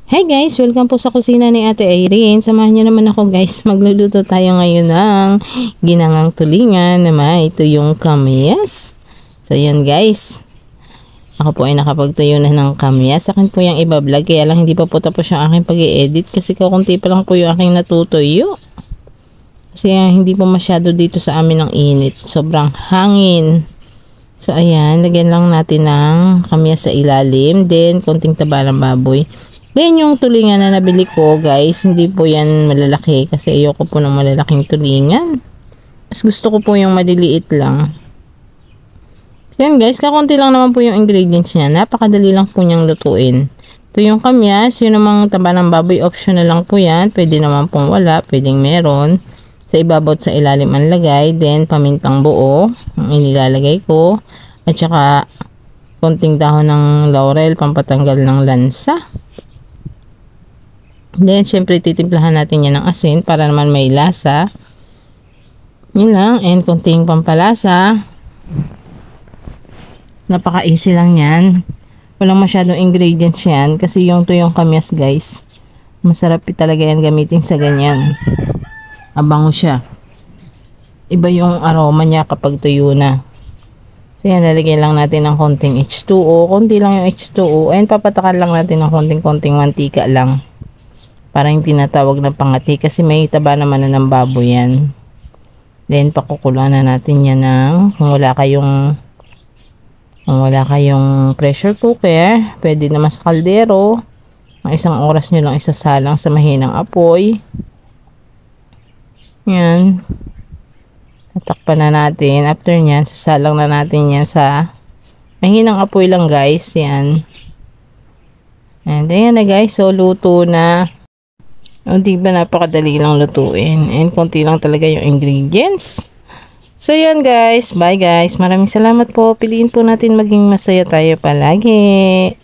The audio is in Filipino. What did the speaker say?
Hey guys, welcome po sa kusina ni Ate Irene. Samahan niyo naman ako guys. Magluluto tayo ngayon ng ginangang tulingan na may tuyong kamyas. So yan guys. Ako po ay nakapagtuyo na ng kamyas. Akin po yung iba-vlog. Kaya lang hindi pa po tapos yung aking pag-i-edit. Kasi kakunti pa lang po yung aking natutuyo. Kasi hindi po masyado dito sa amin ng init. Sobrang hangin. So ayan, lagyan lang natin ng kamyas sa ilalim. Then konting taba ng baboy. Then yung tulingan na nabili ko guys, hindi po yan malalaki kasi ayoko po ng malalaking tulingan. Mas gusto ko po yung maliliit lang. So yan guys, kakunti lang naman po yung ingredients niya. Napakadali lang po niyang lutuin. Ito yung kamyas, yun namang taba ng baboy, optional lang po yan. Pwede naman pong wala, pwedeng meron. Sa ibabaw sa ilalim ang lagay. Then pamintang buo, ang inilalagay ko. At saka konting dahon ng laurel, pampatanggal ng lansa. Then, syempre, titimplahan natin yan ng asin para naman may lasa. Yun lang. And, konting pampalasa. Napaka-easy lang yan. Walang masyadong ingredients yan. Kasi yung tuyong kamyas, guys. Masarap talaga yan gamitin sa ganyan. Abango siya. Iba yung aroma niya kapag tuyo na. So, yan. Lalagyan lang natin ng konting H2O. Konti lang yung H2O. And, papatakan lang natin ng konting mantika lang. Para yung tinatawag na pangati kasi may taba naman na ng baboy yan. Then pakukuluan na natin yan ng kung wala kayong pressure cooker, pwede naman sa kaldero. Ang isang oras nyo lang isasalang sa mahinang apoy. Yan. Tatakpan na natin. After nyan, sasalang na natin yan sa mahinang apoy lang guys. Yan. And ayan na guys. So luto na. O diba napakadali lang lutuin. And konti lang talaga yung ingredients. So yan guys. Bye guys. Maraming salamat po. Piliin po natin maging masaya tayo palagi.